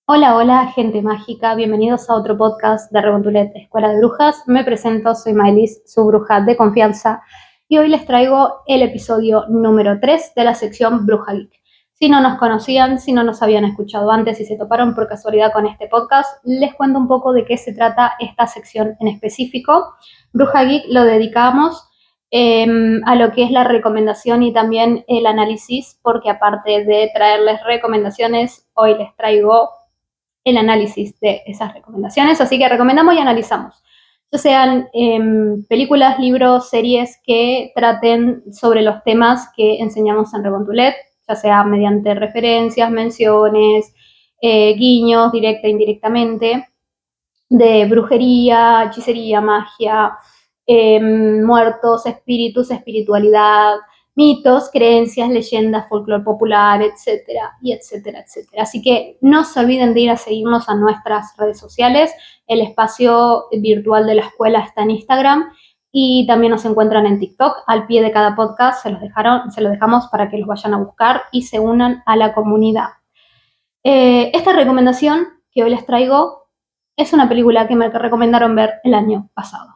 Hola, hola, gente mágica. Bienvenidos a otro podcast de Rebontulet, Escuela de Brujas. Me presento, soy Mailis, su bruja de confianza, y hoy les traigo el episodio número 3 de la sección Bruja Geek. Si no nos conocían, si no nos habían escuchado antes y se toparon por casualidad con este podcast, les cuento un poco de qué se trata esta sección en específico. Bruja Geek lo dedicamos a lo que es la recomendación y también el análisis, porque aparte de traerles recomendaciones, hoy les traigo el análisis de esas recomendaciones, así que recomendamos y analizamos. Ya sean películas, libros, series que traten sobre los temas que enseñamos en Rebontulet, ya sea mediante referencias, menciones, guiños, directa e indirectamente, de brujería, hechicería, magia, muertos, espíritus, espiritualidad, mitos, creencias, leyendas, folclore popular, etcétera, y etcétera, etcétera. Así que no se olviden de ir a seguirnos a nuestras redes sociales. El espacio virtual de la escuela está en Instagram y también nos encuentran en TikTok. Al pie de cada podcast se los dejamos para que los vayan a buscar y se unan a la comunidad. Esta recomendación que hoy les traigo es una película que me recomendaron ver el año pasado.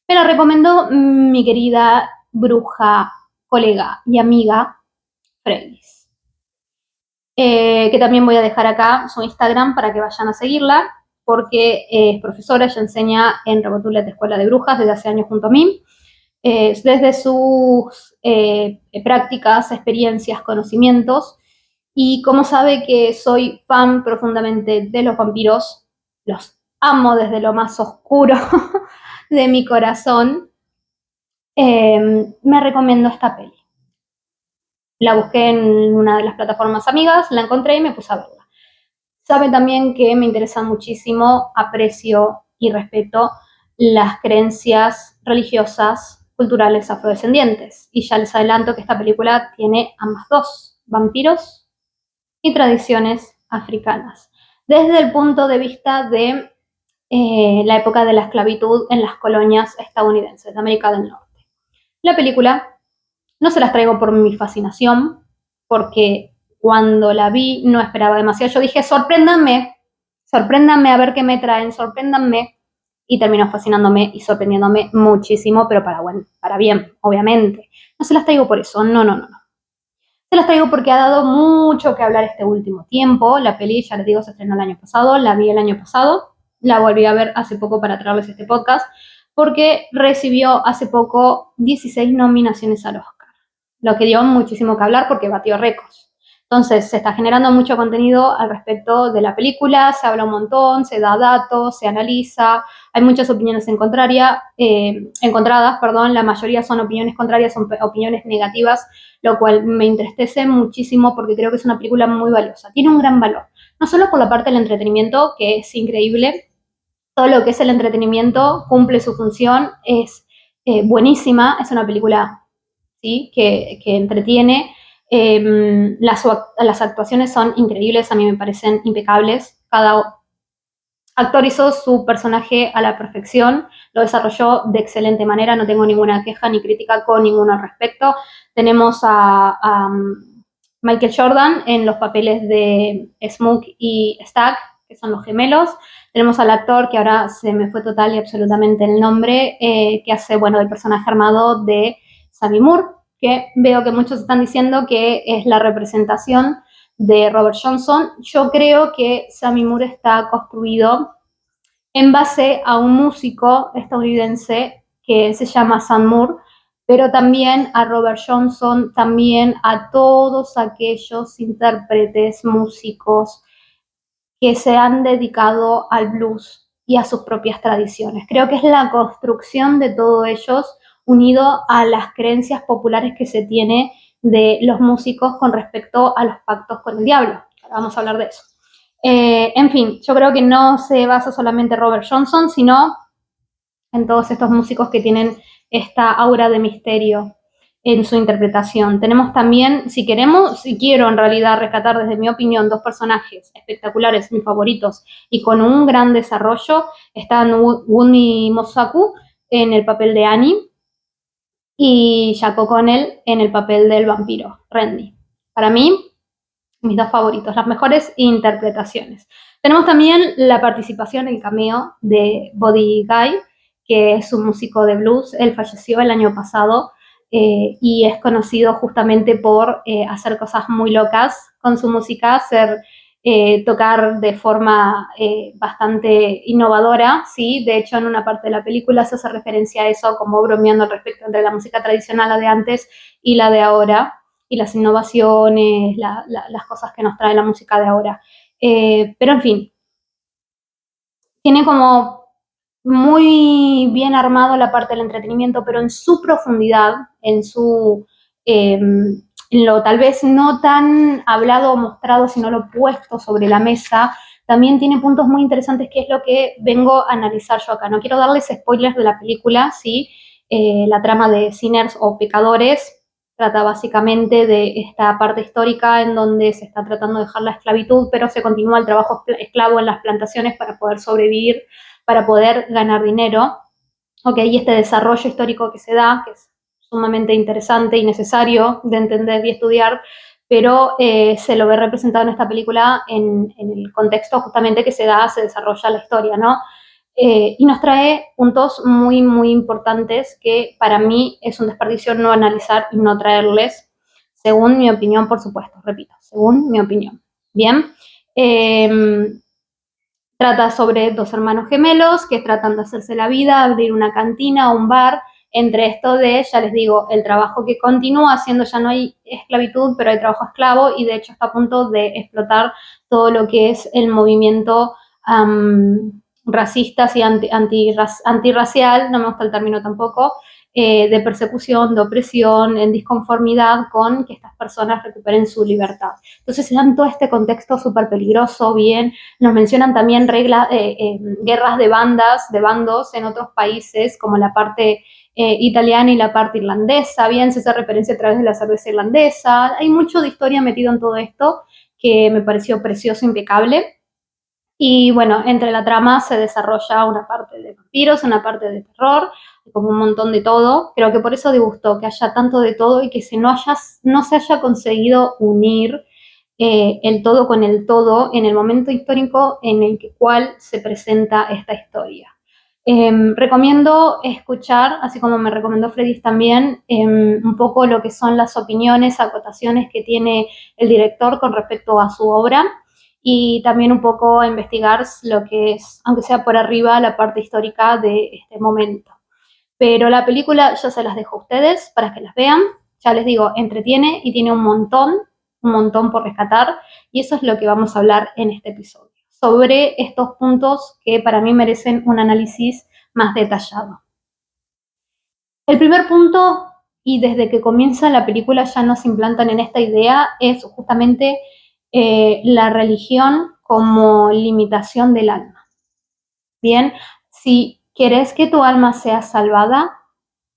Me la recomendó mi querida bruja, colega y amiga Freydis. Que también voy a dejar acá su Instagram para que vayan a seguirla, porque es profesora, ella enseña en Rebontulet Escuela de Brujas desde hace años junto a mí. Desde sus prácticas, experiencias, conocimientos, y como sabe que soy fan profundamente de los vampiros, los amo desde lo más oscuro de mi corazón, me recomiendo esta peli. La busqué en una de las plataformas amigas, la encontré y me puse a verla. Sabe también que me interesan muchísimo, aprecio y respeto las creencias religiosas, culturales afrodescendientes. Y ya les adelanto que esta película tiene ambas dos, vampiros y tradiciones africanas. Desde el punto de vista de la época de la esclavitud en las colonias estadounidenses de América del Norte. La película no se las traigo por mi fascinación, porque cuando la vi no esperaba demasiado. Yo dije, sorpréndanme, sorpréndanme a ver qué me traen, sorpréndanme. Y terminó fascinándome y sorprendiéndome muchísimo, pero para bien, obviamente. No se las traigo por eso, no, no, no. Se las traigo porque ha dado mucho que hablar este último tiempo. La peli, ya les digo, se estrenó el año pasado, la vi el año pasado, la volví a ver hace poco para traerles este podcast, porque recibió hace poco 16 nominaciones al Oscar, lo que dio muchísimo que hablar porque batió récords. Entonces, se está generando mucho contenido al respecto de la película, se habla un montón, se da datos, se analiza, hay muchas opiniones encontradas, la mayoría son opiniones contrarias, son opiniones negativas, lo cual me entristece muchísimo porque creo que es una película muy valiosa. Tiene un gran valor, no solo por la parte del entretenimiento, que es increíble, todo lo que es el entretenimiento cumple su función, es buenísima, es una película, ¿sí?, que entretiene. Las actuaciones son increíbles, a mí me parecen impecables. Cada actor hizo su personaje a la perfección, lo desarrolló de excelente manera, no tengo ninguna queja ni crítica con ninguno al respecto. Tenemos a Michael Jordan en los papeles de Smoke y Stack, que son los gemelos. Tenemos al actor, que ahora se me fue total y absolutamente el nombre, que hace, el personaje armado de Sammy Moore, que veo que muchos están diciendo que es la representación de Robert Johnson. Yo creo que Sammy Moore está construido en base a un músico estadounidense que se llama Sam Moore, pero también a Robert Johnson, también a todos aquellos intérpretes, músicos que se han dedicado al blues y a sus propias tradiciones. Creo que es la construcción de todos ellos unido a las creencias populares que se tiene de los músicos con respecto a los pactos con el diablo. Ahora vamos a hablar de eso. En fin, yo creo que no se basa solamente en Robert Johnson, sino en todos estos músicos que tienen esta aura de misterio en su interpretación. Tenemos también, si quiero en realidad rescatar desde mi opinión dos personajes espectaculares, mis favoritos, y con un gran desarrollo, están Wunmi Mosaku en el papel de Annie y Jack O'Connell en el papel del vampiro, Randy. Para mí, mis dos favoritos, las mejores interpretaciones. Tenemos también la participación, el cameo de Buddy Guy, que es un músico de blues. Él falleció el año pasado y es conocido justamente por hacer cosas muy locas con su música, tocar de forma bastante innovadora, ¿sí? De hecho, en una parte de la película se hace referencia a eso, como bromeando al respecto entre la música tradicional, la de antes y la de ahora, y las innovaciones, las cosas que nos trae la música de ahora. Pero en fin, tiene como muy bien armado la parte del entretenimiento, pero en su profundidad, en lo tal vez no tan hablado o mostrado, sino lo puesto sobre la mesa, también tiene puntos muy interesantes, que es lo que vengo a analizar yo acá. No quiero darles spoilers de la película, ¿sí? La trama de Sinners o Pecadores trata básicamente de esta parte histórica en donde se está tratando de dejar la esclavitud, pero se continúa el trabajo esclavo en las plantaciones para poder sobrevivir, para poder ganar dinero. Ok, y este desarrollo histórico que se da, que es sumamente interesante y necesario de entender y estudiar, pero se lo ve representado en esta película en el contexto justamente que se desarrolla la historia, ¿no? Y nos trae puntos muy, muy importantes que para mí es un desperdicio no analizar y no traerles, según mi opinión, por supuesto, repito, según mi opinión. Bien, trata sobre dos hermanos gemelos que tratan de hacerse la vida, abrir una cantina o un bar. Entre esto de, ya les digo, el trabajo que continúa haciendo, ya no hay esclavitud, pero hay trabajo esclavo, y de hecho está a punto de explotar todo lo que es el movimiento racistas y antirracial, no me gusta el término tampoco, de persecución, de opresión, en disconformidad con que estas personas recuperen su libertad. Entonces se dan todo este contexto súper peligroso, bien, nos mencionan también guerras de bandos en otros países, como la parte italiana y la parte irlandesa, bien, se hace referencia a través de la cerveza irlandesa. Hay mucho de historia metido en todo esto que me pareció precioso, impecable. Y bueno, entre la trama se desarrolla una parte de vampiros, una parte de terror, como un montón de todo. Creo que por eso me gustó que haya tanto de todo y que no se haya conseguido unir el todo con el todo en el momento histórico en el cual se presenta esta historia. Recomiendo escuchar, así como me recomendó Freddy también, un poco lo que son las opiniones, acotaciones que tiene el director con respecto a su obra, y también un poco investigar lo que es, aunque sea por arriba, la parte histórica de este momento. Pero la película yo se las dejo a ustedes para que las vean. Ya les digo, entretiene y tiene un montón por rescatar, y eso es lo que vamos a hablar en este episodio, sobre estos puntos que para mí merecen un análisis más detallado. El primer punto, y desde que comienza la película ya nos implantan en esta idea, es justamente la religión como limitación del alma. Bien, si querés que tu alma sea salvada,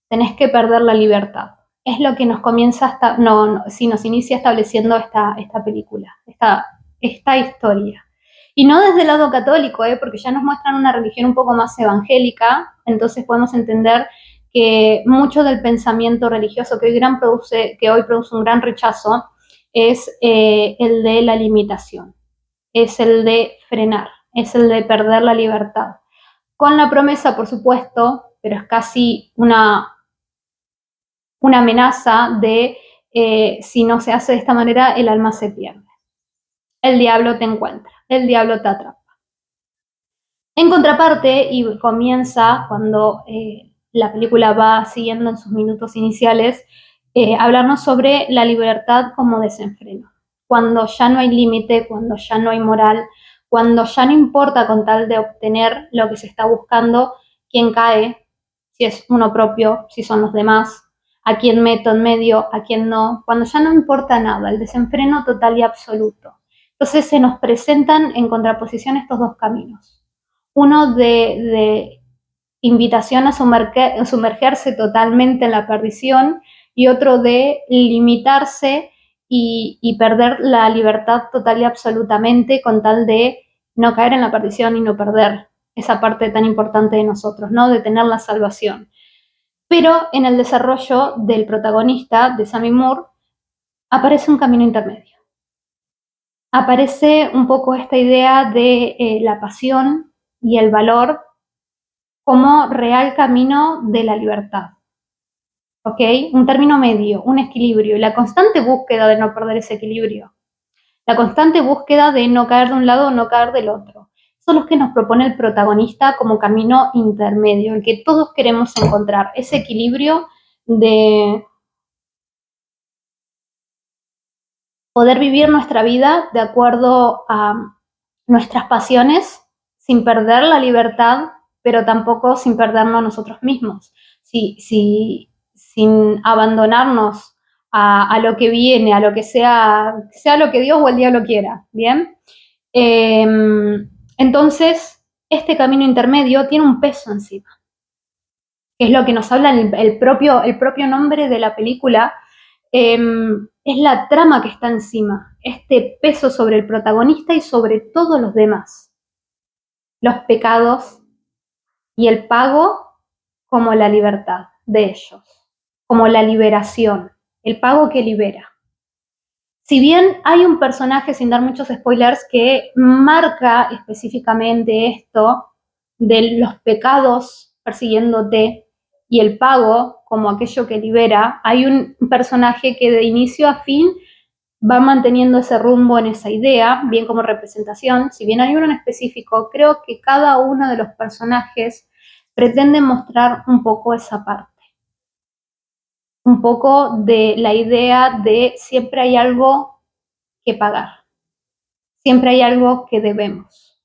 tenés que perder la libertad. Es lo que nos comienza, si nos inicia estableciendo esta película, esta historia. Y no desde el lado católico, porque ya nos muestran una religión un poco más evangélica, entonces podemos entender que mucho del pensamiento religioso que hoy produce un gran rechazo es el de la limitación, es el de frenar, es el de perder la libertad. Con la promesa, por supuesto, pero es casi una amenaza de si no se hace de esta manera, el alma se pierde. El diablo te encuentra, el diablo te atrapa. En contraparte, y comienza cuando la película va siguiendo en sus minutos iniciales, hablarnos sobre la libertad como desenfreno. Cuando ya no hay límite, cuando ya no hay moral, cuando ya no importa con tal de obtener lo que se está buscando, quién cae, si es uno propio, si son los demás, a quién meto en medio, a quién no, cuando ya no importa nada, el desenfreno total y absoluto. Entonces se nos presentan en contraposición estos dos caminos. Uno de invitación a sumergerse totalmente en la perdición, y otro de limitarse y perder la libertad total y absolutamente con tal de no caer en la perdición y no perder esa parte tan importante de nosotros, ¿no? De tener la salvación. Pero en el desarrollo del protagonista, de Sammy Moore, aparece un camino intermedio. aparece un poco esta idea de la pasión y el valor como real camino de la libertad. ¿Ok? Un término medio, un equilibrio y la constante búsqueda de no perder ese equilibrio. La constante búsqueda de no caer de un lado o no caer del otro. Son los que nos propone el protagonista como camino intermedio, el que todos queremos encontrar, ese equilibrio de poder vivir nuestra vida de acuerdo a nuestras pasiones sin perder la libertad, pero tampoco sin perdernos nosotros mismos, sin abandonarnos a lo que viene, a lo que sea lo que Dios o el diablo quiera, ¿bien? Eh, entonces, este camino intermedio tiene un peso encima, que es lo que nos habla el propio nombre de la película, es la trama que está encima, este peso sobre el protagonista y sobre todos los demás, los pecados y el pago como la libertad de ellos, como la liberación, el pago que libera. Si bien hay un personaje, sin dar muchos spoilers, que marca específicamente esto de los pecados persiguiéndote y el pago como aquello que libera, hay un personaje que de inicio a fin va manteniendo ese rumbo en esa idea, bien como representación. Si bien hay uno en específico, creo que cada uno de los personajes pretende mostrar un poco esa parte, un poco de la idea de siempre hay algo que pagar, siempre hay algo que debemos.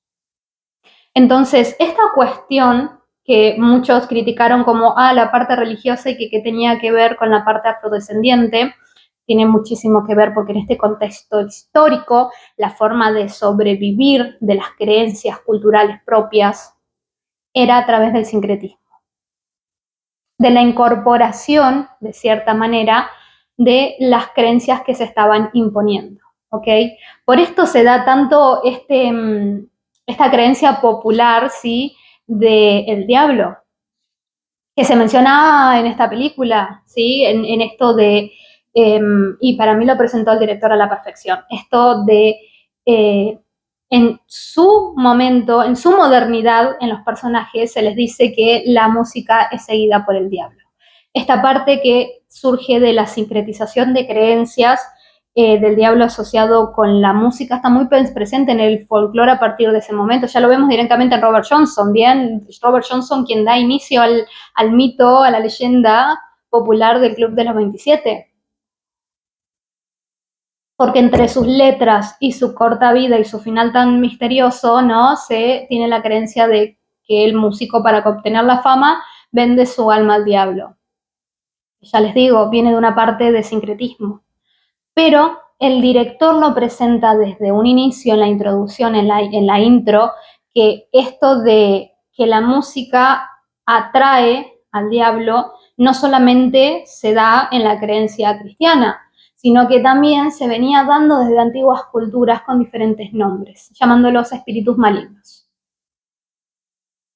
Entonces, esta cuestión que muchos criticaron como la parte religiosa y que tenía que ver con la parte afrodescendiente, tiene muchísimo que ver porque en este contexto histórico la forma de sobrevivir de las creencias culturales propias era a través del sincretismo, de la incorporación, de cierta manera, de las creencias que se estaban imponiendo. ¿Ok? Por esto se da tanto esta creencia popular, ¿sí?, del diablo, que se menciona en esta película, ¿sí? En esto de, y para mí lo presentó el director a la perfección, esto de, en su momento, en su modernidad, en los personajes se les dice que la música es seguida por el diablo. Esta parte que surge de la sincretización de creencias del diablo asociado con la música está muy presente en el folclore a partir de ese momento. Ya lo vemos directamente en Robert Johnson, ¿bien? Robert Johnson, quien da inicio al mito, a la leyenda popular del Club de los 27. Porque entre sus letras y su corta vida y su final tan misterioso, ¿no?, se tiene la creencia de que el músico, para obtener la fama, vende su alma al diablo. Ya les digo, viene de una parte de sincretismo. Pero el director lo presenta desde un inicio, en la introducción, en la intro, que esto de que la música atrae al diablo no solamente se da en la creencia cristiana, sino que también se venía dando desde antiguas culturas con diferentes nombres, llamándolos espíritus malignos.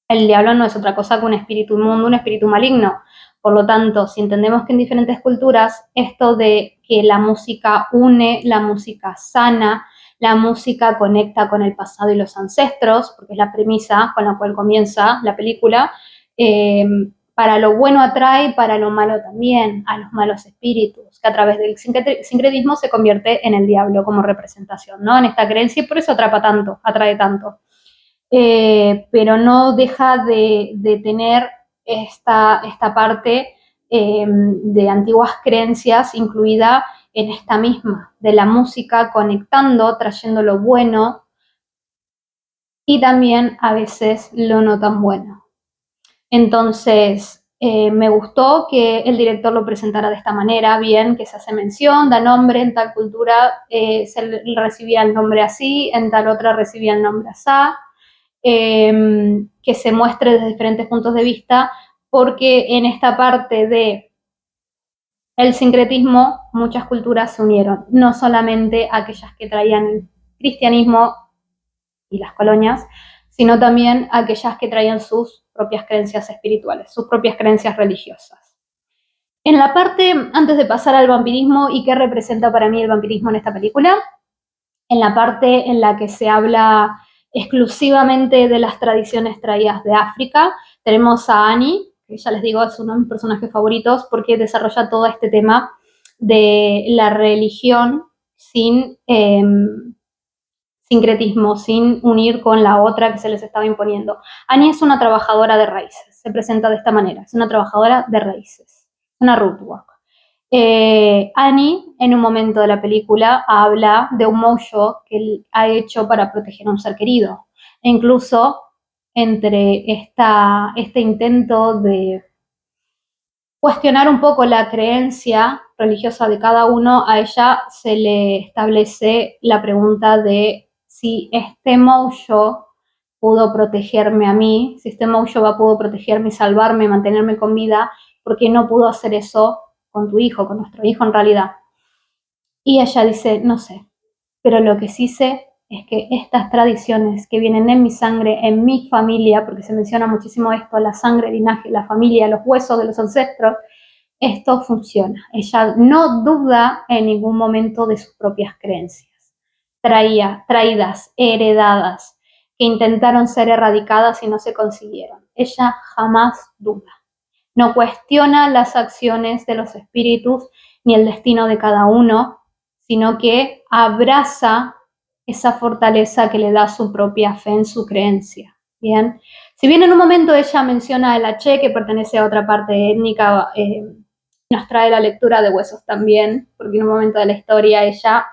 El diablo no es otra cosa que un espíritu inmundo, un espíritu maligno. Por lo tanto, si entendemos que en diferentes culturas esto de que la música une, la música sana, la música conecta con el pasado y los ancestros, porque es la premisa con la cual comienza la película, para lo bueno atrae, para lo malo también, a los malos espíritus, que a través del sincretismo se convierte en el diablo como representación, ¿no? En esta creencia, y por eso atrapa tanto, atrae tanto. Pero no deja de tener esta parte de antiguas creencias incluida en esta misma, de la música conectando, trayendo lo bueno y también a veces lo no tan bueno. Entonces, me gustó que el director lo presentara de esta manera, bien, que se hace mención, da nombre, en tal cultura se recibía el nombre así, en tal otra recibía el nombre así. Que se muestre desde diferentes puntos de vista, porque en esta parte de el sincretismo muchas culturas se unieron, no solamente aquellas que traían el cristianismo y las colonias, sino también aquellas que traían sus propias creencias espirituales, sus propias creencias religiosas. En la parte, antes de pasar al vampirismo y qué representa para mí el vampirismo en esta película, En la parte en la que se habla exclusivamente de las tradiciones traídas de África, tenemos a Annie, que ya les digo, es uno de mis personajes favoritos porque desarrolla todo este tema de la religión sin sincretismo, sin unir con la otra que se les estaba imponiendo. Annie es una trabajadora de raíces, se presenta de esta manera, es una trabajadora de raíces, una root work. Annie, en un momento de la película, habla de un mojo que él ha hecho para proteger a un ser querido. E incluso entre este intento de cuestionar un poco la creencia religiosa de cada uno, a ella se le establece la pregunta de si este mojo pudo protegerme a mí, si este mojo pudo protegerme, salvarme, mantenerme con vida, ¿por qué no pudo hacer eso con tu hijo, con nuestro hijo en realidad? Y ella dice, no sé, pero lo que sí sé es que estas tradiciones que vienen en mi sangre, en mi familia, porque se menciona muchísimo esto, la sangre, el linaje, la familia, los huesos de los ancestros, esto funciona. Ella no duda en ningún momento de sus propias creencias, traídas, heredadas, que intentaron ser erradicadas y no se consiguieron. Ella jamás duda. No cuestiona las acciones de los espíritus ni el destino de cada uno, sino que abraza esa fortaleza que le da su propia fe en su creencia. Bien, si bien en un momento ella menciona el H, que pertenece a otra parte étnica, nos trae la lectura de huesos también, porque en un momento de la historia ella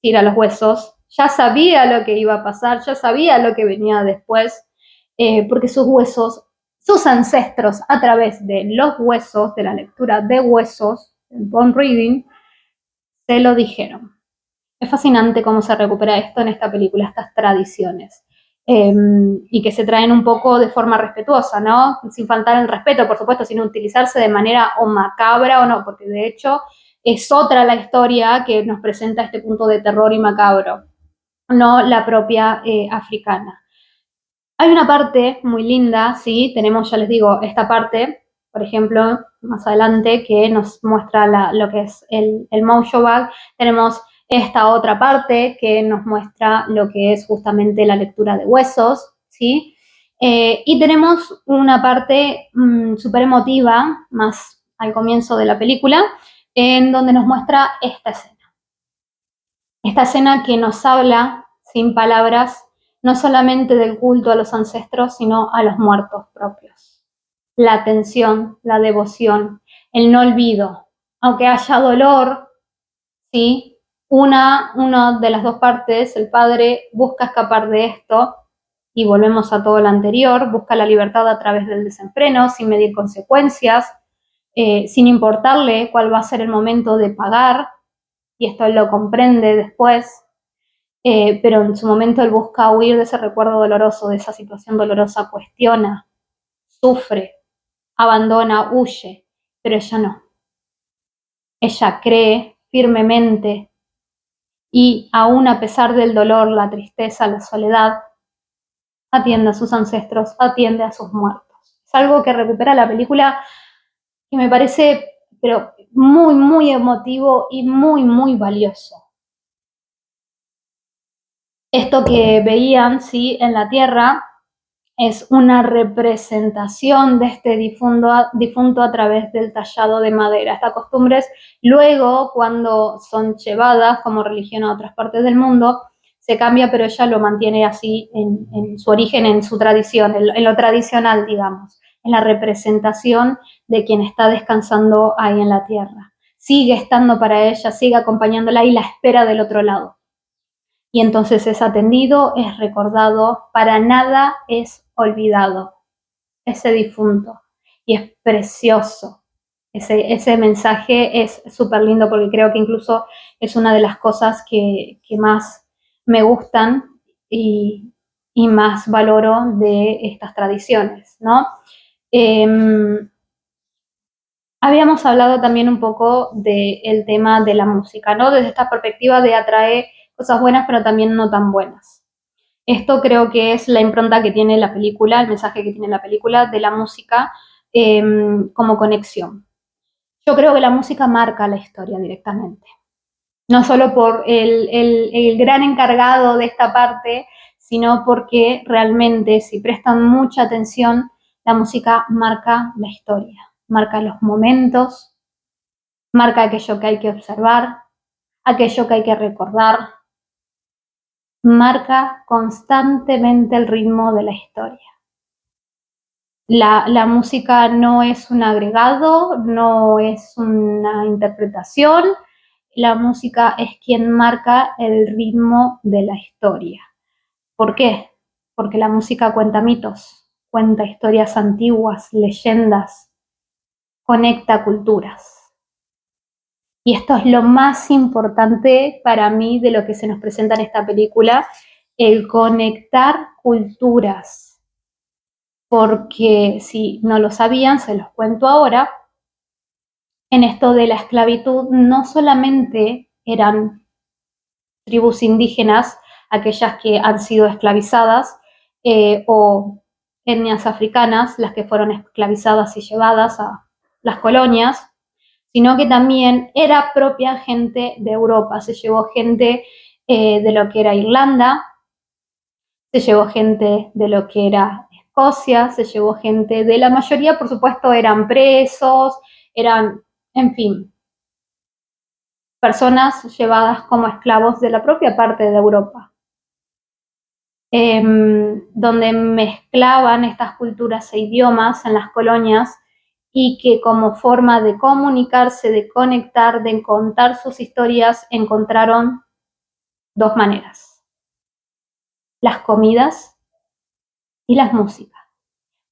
tira los huesos, ya sabía lo que iba a pasar, ya sabía lo que venía después, porque sus huesos, sus ancestros, a través de los huesos, de la lectura de huesos, el bone reading, se lo dijeron. Es fascinante cómo se recupera esto en esta película, estas tradiciones. Y que se traen un poco de forma respetuosa, ¿no? Sin faltar el respeto, por supuesto, sin utilizarse de manera o macabra o no, porque de hecho es otra la historia que nos presenta este punto de terror y macabro, no la propia africana. Hay una parte muy linda, sí, tenemos, ya les digo, esta parte, por ejemplo, más adelante, que nos muestra lo que es el mojo bag. Tenemos esta otra parte que nos muestra lo que es justamente la lectura de huesos, ¿sí? Y tenemos una parte súper emotiva, más al comienzo de la película, en donde nos muestra esta escena. Esta escena que nos habla, sin palabras, no solamente del culto a los ancestros, sino a los muertos propios. La atención, la devoción, el no olvido. Aunque haya dolor, ¿sí? Una de las dos partes, el padre busca escapar de esto, y volvemos a todo lo anterior, busca la libertad a través del desenfreno, sin medir consecuencias, sin importarle cuál va a ser el momento de pagar, y esto él lo comprende después, pero en su momento él busca huir de ese recuerdo doloroso, de esa situación dolorosa, cuestiona, sufre, abandona, huye, pero ella no. Ella cree firmemente y aún a pesar del dolor, la tristeza, la soledad, atiende a sus ancestros, atiende a sus muertos. Es algo que recupera la película que me parece, pero muy, muy emotivo y muy, muy valioso. Esto que veían, sí, en la Tierra es una representación de este difunto a través del tallado de madera. Estas costumbres luego, cuando son llevadas como religión a otras partes del mundo, se cambia, pero ella lo mantiene así en su origen, en su tradición, en lo tradicional, digamos, en la representación de quien está descansando ahí en la tierra. Sigue estando para ella, sigue acompañándola y la espera del otro lado. Y entonces es atendido, es recordado, para nada es olvidado ese difunto. Y es precioso. Ese mensaje es súper lindo porque creo que incluso es una de las cosas que más me gustan y más valoro de estas tradiciones, ¿no? Habíamos hablado también un poco del tema de la música, ¿no? Desde esta perspectiva de atraer cosas buenas, pero también no tan buenas. Esto creo que es la impronta que tiene la película, el mensaje que tiene la película de la música como conexión. Yo creo que la música marca la historia directamente. no solo por el gran encargado de esta parte, sino porque realmente, si prestan mucha atención, la música marca la historia, marca los momentos, marca aquello que hay que observar, aquello que hay que recordar, marca constantemente el ritmo de la historia. La música no es un agregado, no es una interpretación, la música es quien marca el ritmo de la historia. ¿Por qué? Porque la música cuenta mitos, cuenta historias antiguas, leyendas, conecta culturas. Y esto es lo más importante para mí de lo que se nos presenta en esta película, el conectar culturas. Porque si no lo sabían, se los cuento ahora, en esto de la esclavitud no solamente eran tribus indígenas, aquellas que han sido esclavizadas, o etnias africanas, las que fueron esclavizadas y llevadas a las colonias, sino que también era propia gente de Europa. Se llevó gente de lo que era Irlanda, se llevó gente de lo que era Escocia, se llevó gente de la mayoría, por supuesto, eran presos, eran, en fin, personas llevadas como esclavos de la propia parte de Europa, donde mezclaban estas culturas e idiomas en las colonias y que como forma de comunicarse, de conectar, de contar sus historias, encontraron dos maneras: las comidas y las músicas.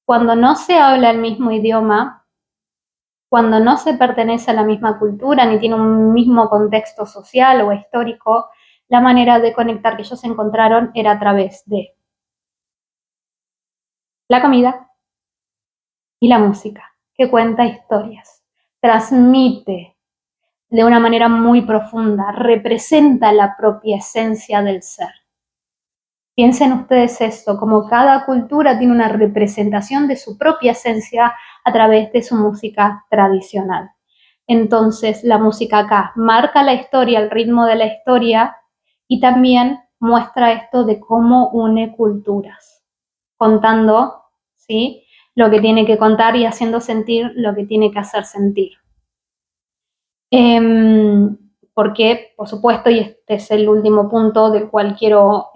Cuando no se habla el mismo idioma, cuando no se pertenece a la misma cultura ni tiene un mismo contexto social o histórico, la manera de conectar que ellos encontraron era a través de la comida y la música, que cuenta historias, transmite de una manera muy profunda, representa la propia esencia del ser. Piensen ustedes esto, como cada cultura tiene una representación de su propia esencia a través de su música tradicional. Entonces, la música acá marca la historia, el ritmo de la historia, y también muestra esto de cómo une culturas, contando, ¿sí?, lo que tiene que contar y haciendo sentir lo que tiene que hacer sentir. Porque, por supuesto, y este es el último punto del cual quiero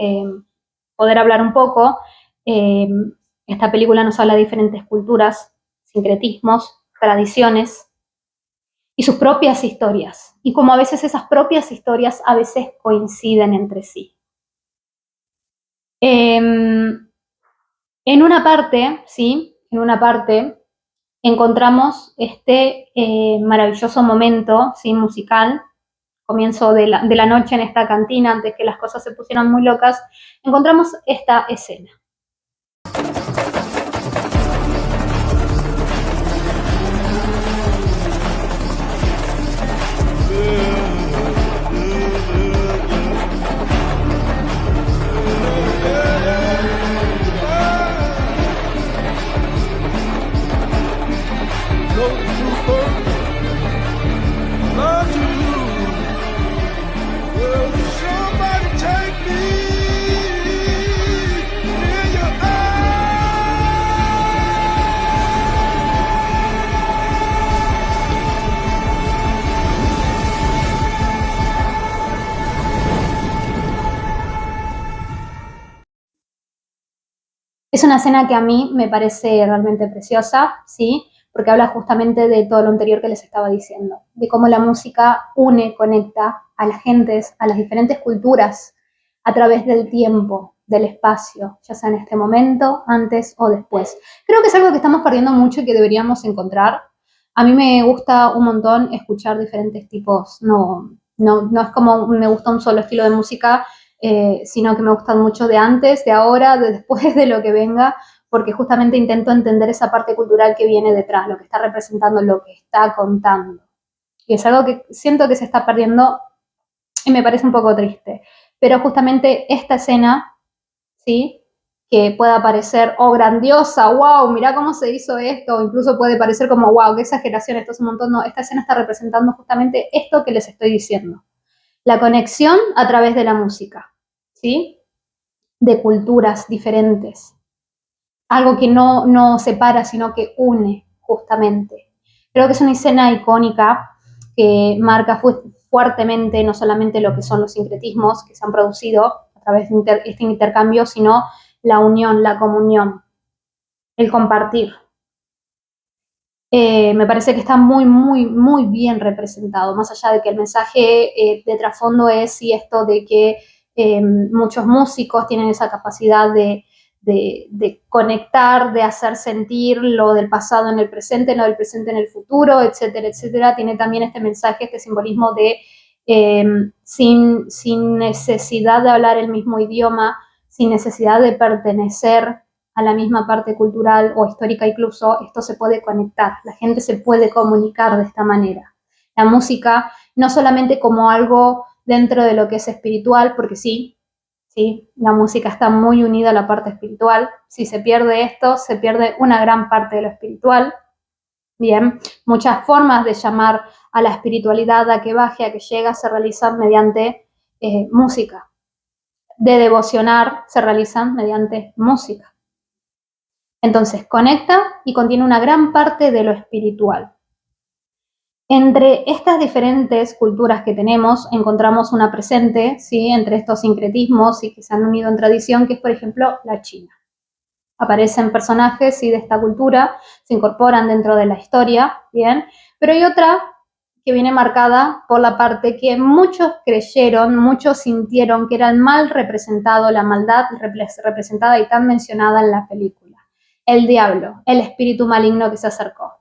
poder hablar un poco, esta película nos habla de diferentes culturas, sincretismos, tradiciones y sus propias historias, y como a veces esas propias historias a veces coinciden entre sí. En una parte, ¿sí? En una parte encontramos este maravilloso momento, ¿sí?, musical, comienzo de la noche en esta cantina, antes que las cosas se pusieran muy locas, encontramos esta escena. Es una escena que a mí me parece realmente preciosa, ¿sí? Porque habla justamente de todo lo anterior que les estaba diciendo, de cómo la música une, conecta a las gentes, a las diferentes culturas, a través del tiempo, del espacio, ya sea en este momento, antes o después. Creo que es algo que estamos perdiendo mucho y que deberíamos encontrar. A mí me gusta un montón escuchar diferentes tipos, no es como me gusta un solo estilo de música, sino que me gustan mucho de antes, de ahora, de después, de lo que venga, porque justamente intento entender esa parte cultural que viene detrás, lo que está representando, lo que está contando. Y es algo que siento que se está perdiendo y me parece un poco triste. Pero justamente esta escena, ¿sí?, que pueda parecer, oh, grandiosa, wow, mirá cómo se hizo esto, o incluso puede parecer como, wow, qué exageración, esto es un montón. No, esta escena está representando justamente esto que les estoy diciendo. La conexión a través de la música, ¿sí? De culturas diferentes. Algo que no separa, sino que une, justamente. Creo que es una escena icónica que marca fuertemente no solamente lo que son los sincretismos que se han producido a través de este intercambio, sino la unión, la comunión, el compartir. Me parece que está muy bien representado, más allá de que el mensaje de trasfondo es sí, esto de que muchos músicos tienen esa capacidad de conectar, de hacer sentir lo del pasado en el presente, lo del presente en el futuro, etcétera, etcétera. Tiene también este mensaje, este simbolismo de sin necesidad de hablar el mismo idioma, sin necesidad de pertenecer a la misma parte cultural o histórica incluso, esto se puede conectar, la gente se puede comunicar de esta manera. La música no solamente como algo dentro de lo que es espiritual, porque sí, la música está muy unida a la parte espiritual. Si se pierde esto, se pierde una gran parte de lo espiritual. Bien, muchas formas de llamar a la espiritualidad a que baje, a que llegue, se realizan mediante música. De devocionar se realizan mediante música. Entonces conecta y contiene una gran parte de lo espiritual. Entre estas diferentes culturas que tenemos encontramos una presente, ¿sí? Entre estos sincretismos y que se han unido en tradición, que es por ejemplo la China. Aparecen personajes ¿sí? de esta cultura, se incorporan dentro de la historia, ¿bien? Pero hay otra que viene marcada por la parte que muchos creyeron, muchos sintieron que era el mal representado, la maldad representada y tan mencionada en la película. El diablo, el espíritu maligno que se acercó,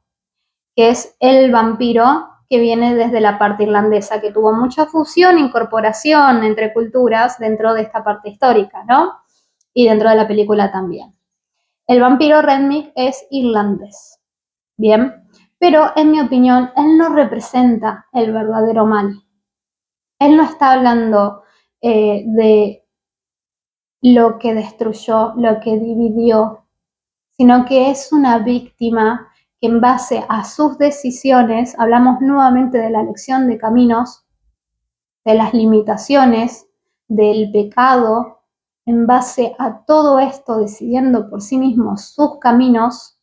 que es el vampiro que viene desde la parte irlandesa, que tuvo mucha fusión, incorporación entre culturas dentro de esta parte histórica, ¿no? Y dentro de la película también. El vampiro Renwick es irlandés, ¿bien? Pero en mi opinión, él no representa el verdadero mal. Él no está hablando de lo que destruyó, lo que dividió, sino que es una víctima que en base a sus decisiones, hablamos nuevamente de la elección de caminos, de las limitaciones, del pecado, en base a todo esto, decidiendo por sí mismo sus caminos,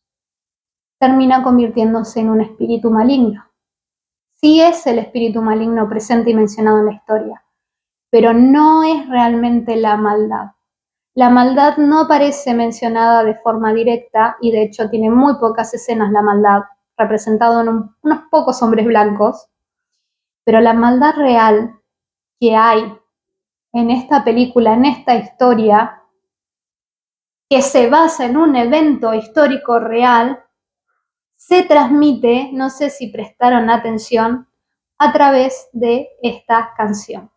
termina convirtiéndose en un espíritu maligno. Sí es el espíritu maligno presente y mencionado en la historia, pero no es realmente la maldad. La maldad no aparece mencionada de forma directa y de hecho tiene muy pocas escenas la maldad, representado en unos pocos hombres blancos, pero la maldad real que hay en esta película, en esta historia, que se basa en un evento histórico real, se transmite, no sé si prestaron atención, a través de esta canción.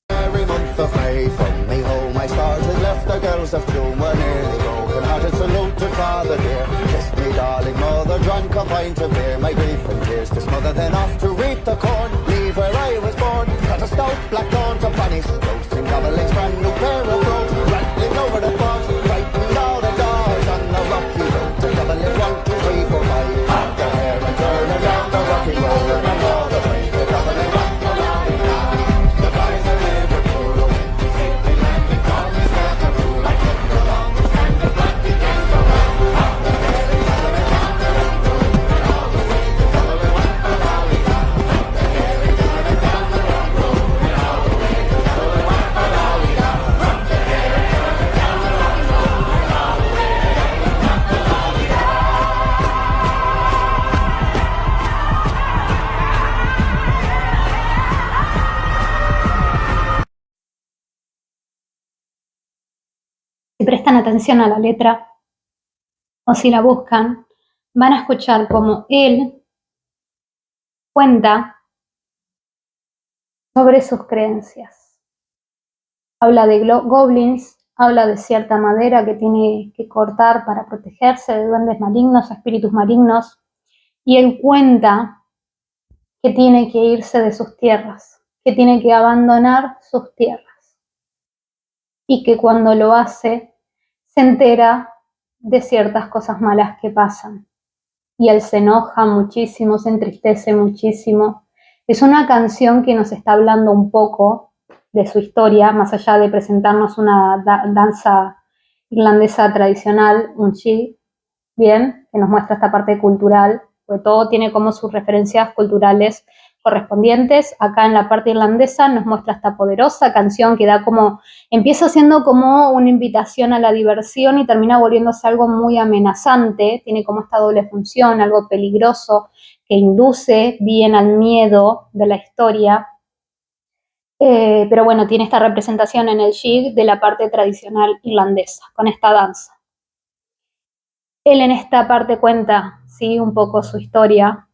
Every month of May, from me home I started, left the girls of June were nearly broken hearted, salute to father dear, kissed me darling mother, drunk a pint of beer, my grief and tears to smother, then off to reap the corn, leave where I was born, cut a stout black dawn to banish, roasting gobblings, brand new pair of brogues, rattling over the bogs, frightened all the dogs, on the rocky road to Dublin, 1, 2, 3, 4, 5, up the hair and turning down the rocky road, and all the way to Dublin, Si prestan atención a la letra o si la buscan, van a escuchar cómo él cuenta sobre sus creencias. Habla de goblins, habla de cierta madera que tiene que cortar para protegerse de duendes malignos, espíritus malignos, y él cuenta que tiene que irse de sus tierras, que tiene que abandonar sus tierras, y que cuando lo hace se entera de ciertas cosas malas que pasan. Y él se enoja muchísimo, se entristece muchísimo, Es una canción que nos está hablando un poco de su historia, más allá de presentarnos una danza irlandesa tradicional, un jig, bien, que nos muestra esta parte cultural, porque todo tiene como sus referencias culturales correspondientes. Acá en la parte irlandesa nos muestra esta poderosa canción que da como, empieza siendo como una invitación a la diversión y termina volviéndose algo muy amenazante, tiene como esta doble función, algo peligroso que induce bien al miedo de la historia. Pero bueno, tiene esta representación en el jig de la parte tradicional irlandesa, con esta danza. Él en esta parte cuenta, ¿sí?, un poco su historia,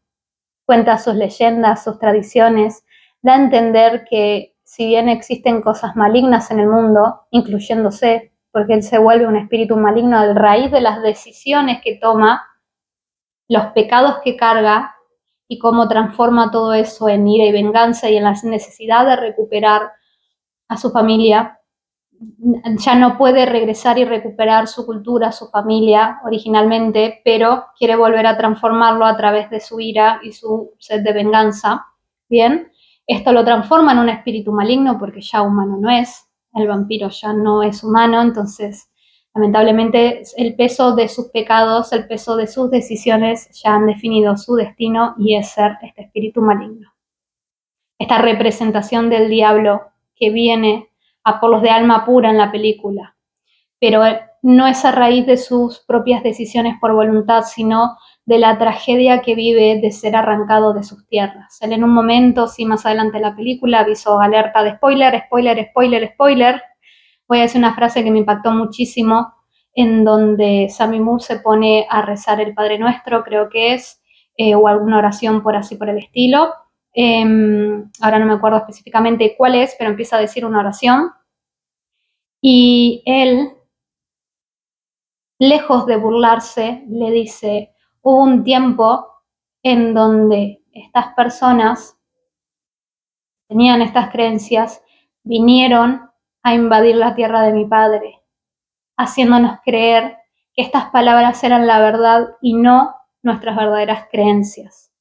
cuenta sus leyendas, sus tradiciones, da a entender que si bien existen cosas malignas en el mundo, incluyéndose, porque él se vuelve un espíritu maligno a raíz de las decisiones que toma, los pecados que carga y cómo transforma todo eso en ira y venganza y en la necesidad de recuperar a su familia, ya no puede regresar y recuperar su cultura, su familia originalmente, pero quiere volver a transformarlo a través de su ira y su sed de venganza. Bien, esto lo transforma en un espíritu maligno porque ya humano no es, el vampiro ya no es humano, entonces lamentablemente el peso de sus pecados, el peso de sus decisiones ya han definido su destino y es ser este espíritu maligno. Esta representación del diablo que viene a por los de alma pura en la película, pero no es a raíz de sus propias decisiones por voluntad, sino de la tragedia que vive de ser arrancado de sus tierras. Él en un momento, sí, más adelante en la película, avisó alerta de spoiler, spoiler, spoiler, spoiler. Voy a decir una frase que me impactó muchísimo, en donde Sammy Moore se pone a rezar el Padre Nuestro, creo que es, o alguna oración por así por el estilo. Ahora no me acuerdo específicamente cuál es, pero empieza a decir una oración. Y él, lejos de burlarse, le dice, hubo un tiempo en donde estas personas tenían estas creencias, vinieron a invadir la tierra de mi padre, haciéndonos creer que estas palabras eran la verdad y no nuestras verdaderas creencias.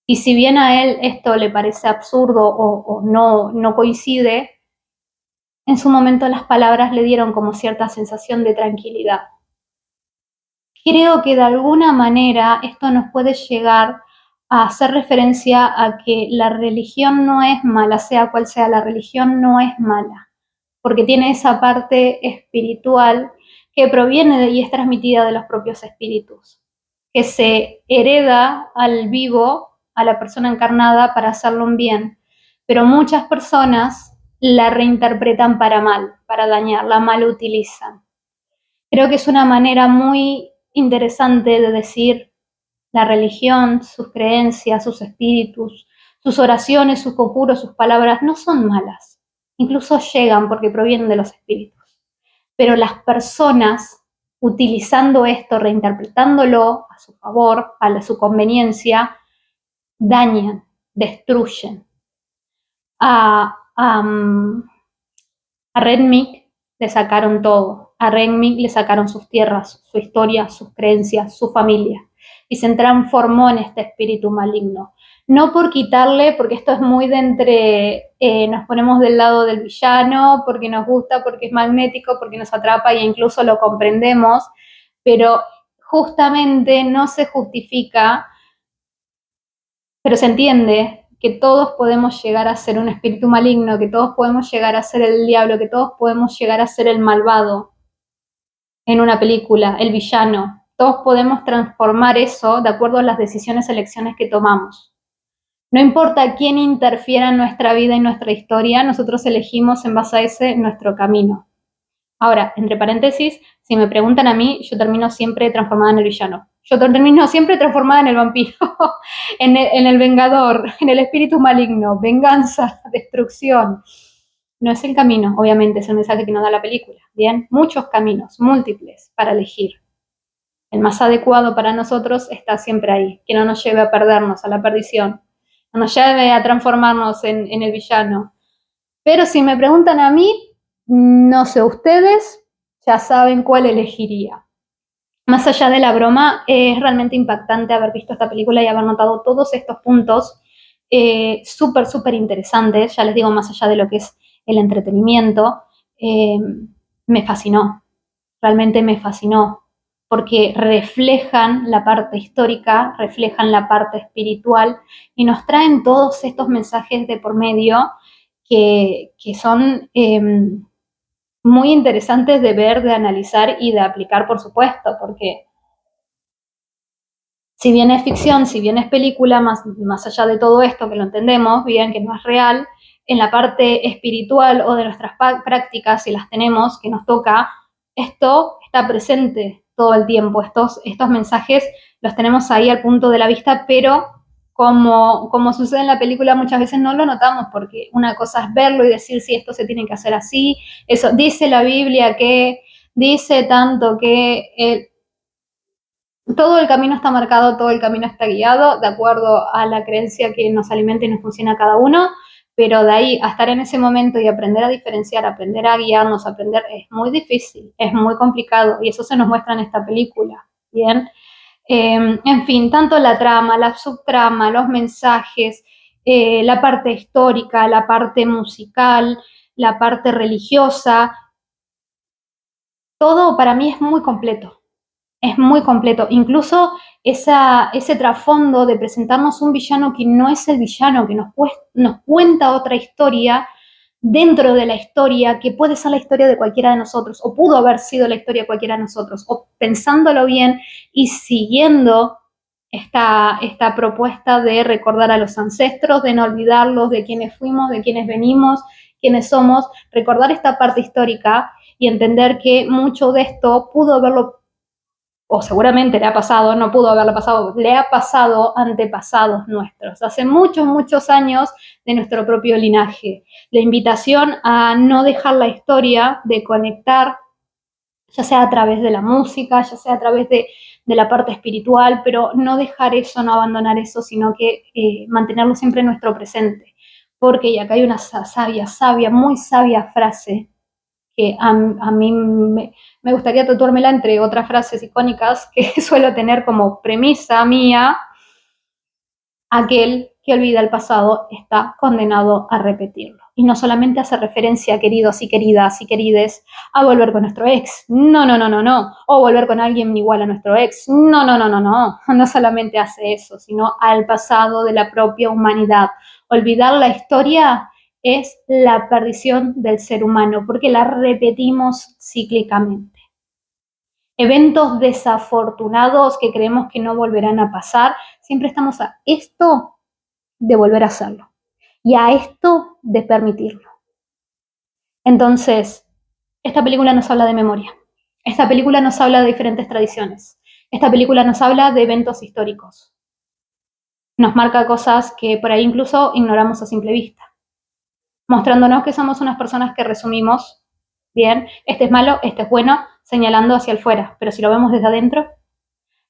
Y si bien a él esto le parece absurdo o no coincide, en su momento las palabras le dieron como cierta sensación de tranquilidad. Creo que de alguna manera esto nos puede llegar a hacer referencia a que la religión no es mala, sea cual sea, la religión no es mala, porque tiene esa parte espiritual que proviene y es transmitida de los propios espíritus, que se hereda al vivo, a la persona encarnada para hacerlo un bien, pero muchas personas la reinterpretan para mal, para dañar, la mal utilizan. Creo que es una manera muy interesante de decir la religión, sus creencias, sus espíritus, sus oraciones, sus conjuros, sus palabras no son malas. Incluso llegan porque provienen de los espíritus. Pero las personas, utilizando esto, reinterpretándolo a su favor, a su conveniencia, dañan, destruyen. A Renmic le sacaron todo. A Renmic le sacaron sus tierras, su historia, sus creencias, su familia. Y se transformó en este espíritu maligno. No por quitarle, porque esto es muy de entre, nos ponemos del lado del villano, porque nos gusta, porque es magnético, porque nos atrapa e incluso lo comprendemos, pero justamente no se justifica, pero se entiende que todos podemos llegar a ser un espíritu maligno, que todos podemos llegar a ser el diablo, que todos podemos llegar a ser el malvado en una película, el villano. Todos podemos transformar eso de acuerdo a las decisiones, elecciones que tomamos. No importa quién interfiera en nuestra vida y nuestra historia, nosotros elegimos en base a ese nuestro camino. Ahora, entre paréntesis, si me preguntan a mí, yo termino siempre transformada en el villano. Yo termino siempre transformada en el vampiro, en el vengador, en el espíritu maligno, venganza, destrucción. No es el camino, obviamente, es el mensaje que nos da la película. Bien, muchos caminos, múltiples para elegir. El más adecuado para nosotros está siempre ahí, que no nos lleve a perdernos, a la perdición, no nos lleve a transformarnos en el villano. Pero si me preguntan a mí, no sé, ustedes ya saben cuál elegiría. Más allá de la broma, es realmente impactante haber visto esta película y haber notado todos estos puntos súper, súper interesantes, ya les digo, más allá de lo que es el entretenimiento, me fascinó, realmente me fascinó, porque reflejan la parte histórica, reflejan la parte espiritual y nos traen todos estos mensajes de por medio que son muy interesantes de ver, de analizar y de aplicar, por supuesto, porque si bien es ficción, si bien es película, más allá de todo esto que lo entendemos bien, que no es real, en la parte espiritual o de nuestras prácticas, si las tenemos, que nos toca, esto está presente todo el tiempo. Estos mensajes los tenemos ahí al punto de la vista, pero como sucede en la película, muchas veces no lo notamos, porque una cosa es verlo y decir si esto se tiene que hacer así, eso dice la Biblia que dice tanto que todo el camino está marcado, todo el camino está guiado de acuerdo a la creencia que nos alimenta y nos funciona a cada uno, pero de ahí a estar en ese momento y aprender a diferenciar, aprender a guiarnos, aprender, es muy difícil, es muy complicado y eso se nos muestra en esta película, ¿bien? En fin, tanto la trama, la subtrama, los mensajes, la parte histórica, la parte musical, la parte religiosa, todo para mí es muy completo. Es muy completo. Incluso ese trasfondo de presentarnos un villano que no es el villano, que nos cuenta otra historia dentro de la historia, que puede ser la historia de cualquiera de nosotros, o pudo haber sido la historia de cualquiera de nosotros, o pensándolo bien y siguiendo esta propuesta de recordar a los ancestros, de no olvidarlos, de quiénes fuimos, de quiénes venimos, quiénes somos, recordar esta parte histórica y entender que mucho de esto pudo haberlo, o seguramente le ha pasado, no pudo haberle pasado, le ha pasado a antepasados nuestros, hace muchos, muchos años de nuestro propio linaje. La invitación a no dejar la historia, de conectar, ya sea a través de la música, ya sea a través de la parte espiritual, pero no dejar eso, no abandonar eso, sino que mantenerlo siempre en nuestro presente. Porque, y acá hay una sabia, muy sabia frase que a mí me gustaría tatuármela entre otras frases icónicas que suelo tener como premisa mía: aquel que olvida el pasado está condenado a repetirlo. Y no solamente hace referencia, queridos y queridas y querides, a volver con nuestro ex. No, no, no, no, no. O volver con alguien igual a nuestro ex. No, no, no, no, no. No solamente hace eso, sino al pasado de la propia humanidad. Olvidar la historia es la perdición del ser humano, porque la repetimos cíclicamente. Eventos desafortunados que creemos que no volverán a pasar, siempre estamos a esto de volver a hacerlo y a esto de permitirlo. Entonces, esta película nos habla de memoria, esta película nos habla de diferentes tradiciones, esta película nos habla de eventos históricos, nos marca cosas que por ahí incluso ignoramos a simple vista, mostrándonos que somos unas personas que resumimos bien, este es malo, este es bueno, señalando hacia afuera, pero si lo vemos desde adentro,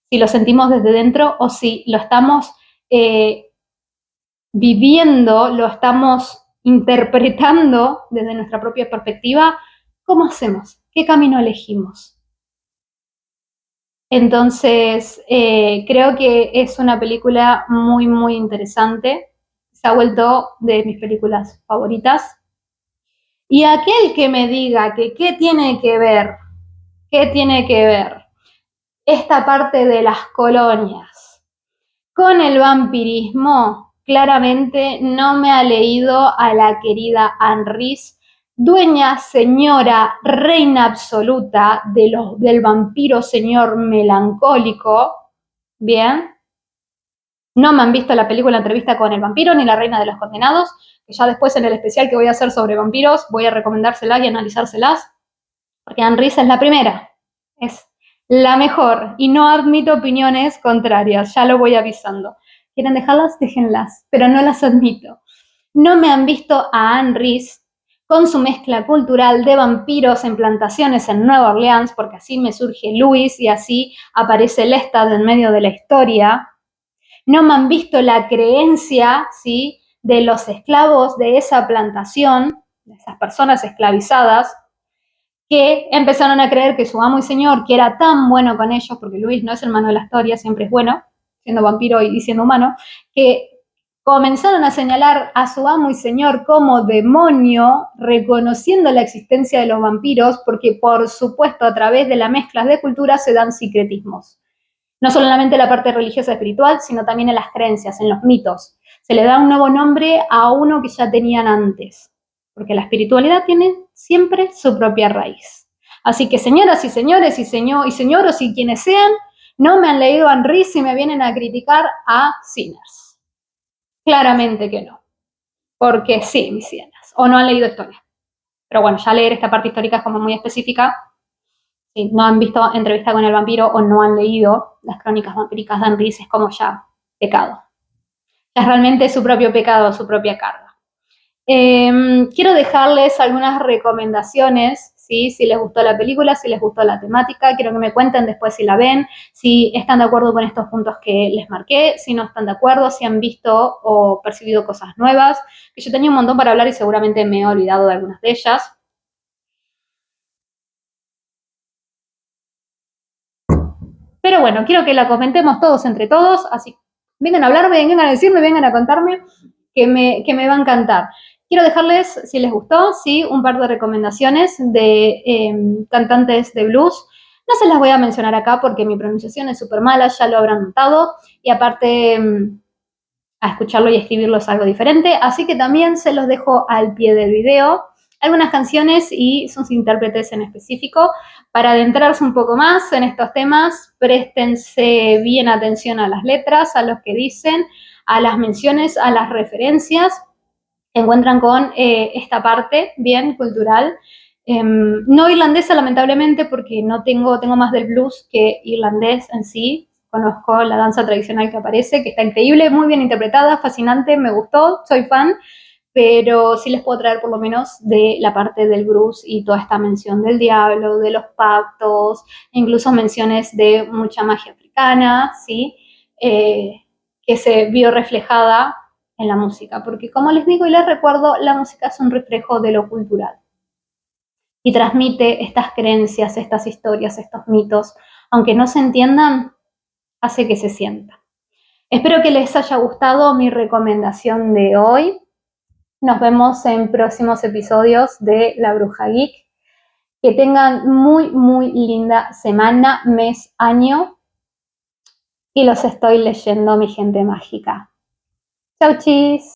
si lo sentimos desde dentro o si lo estamos viviendo, lo estamos interpretando desde nuestra propia perspectiva, ¿cómo hacemos? ¿Qué camino elegimos? Entonces, creo que es una película muy, muy interesante. Se ha vuelto de mis películas favoritas. Y aquel que me diga que qué tiene que ver esta parte de las colonias con el vampirismo, claramente no me ha leído a la querida Anne Rice, dueña, señora, reina absoluta del vampiro señor melancólico. Bien, no me han visto la película Entrevista con el vampiro ni La reina de los condenados, que ya después en el especial que voy a hacer sobre vampiros voy a recomendárselas y analizárselas, porque Anne Rice es la primera, es la mejor y no admito opiniones contrarias, ya lo voy avisando. ¿Quieren dejarlas? Déjenlas, pero no las admito. No me han visto a Anne Rice con su mezcla cultural de vampiros en plantaciones en Nueva Orleans, porque así me surge Luis y así aparece Lestat en medio de la historia. No me han visto la creencia, ¿sí?, de los esclavos de esa plantación, de esas personas esclavizadas, que empezaron a creer que su amo y señor, que era tan bueno con ellos, porque Luis no es el malo de la historia, siempre es bueno, siendo vampiro y siendo humano, que comenzaron a señalar a su amo y señor como demonio, reconociendo la existencia de los vampiros, porque por supuesto a través de las mezclas de culturas se dan sincretismos. No solamente la parte religiosa y espiritual, sino también en las creencias, en los mitos. Se le da un nuevo nombre a uno que ya tenían antes, porque la espiritualidad tiene siempre su propia raíz. Así que señoras y señores y señoros y quienes sean, no me han leído Henry si me vienen a criticar a Sinners. Claramente que no, porque sí, mis sienas, o no han leído historia. Pero bueno, ya leer esta parte histórica es como muy específica. Si no han visto Entrevista con el vampiro o no han leído las crónicas vampíricas de Henry, es como ya pecado. Es realmente su propio pecado, su propia carga. Quiero dejarles algunas recomendaciones, ¿sí? Si les gustó la película, si les gustó la temática, quiero que me cuenten después si la ven, si están de acuerdo con estos puntos que les marqué, si no están de acuerdo, si han visto o percibido cosas nuevas, que yo tenía un montón para hablar y seguramente me he olvidado de algunas de ellas. Pero bueno, quiero que la comentemos todos entre todos, así vengan a hablarme, vengan a decirme, vengan a contarme, que me va a encantar. Quiero dejarles, si les gustó, sí, un par de recomendaciones de cantantes de blues. No se las voy a mencionar acá porque mi pronunciación es súper mala, ya lo habrán notado, y aparte a escucharlo y escribirlo es algo diferente, así que también se los dejo al pie del video. Algunas canciones y sus intérpretes en específico. Para adentrarse un poco más en estos temas, préstense bien atención a las letras, a los que dicen, a las menciones, a las referencias. Encuentran con esta parte bien cultural. No irlandesa, lamentablemente, porque no tengo más del blues que irlandés en sí. Conozco la danza tradicional que aparece, que está increíble, muy bien interpretada, fascinante, me gustó, soy fan, pero sí les puedo traer por lo menos de la parte del blues y toda esta mención del diablo, de los pactos, incluso menciones de mucha magia africana, ¿sí? Que se vio reflejada en la música, porque como les digo y les recuerdo, la música es un reflejo de lo cultural y transmite estas creencias, estas historias, estos mitos, aunque no se entiendan, hace que se sientan. Espero que les haya gustado mi recomendación de hoy. Nos vemos en próximos episodios de La Bruja Geek. Que tengan muy, muy linda semana, mes, año. Y los estoy leyendo, mi gente mágica. Chau, chis.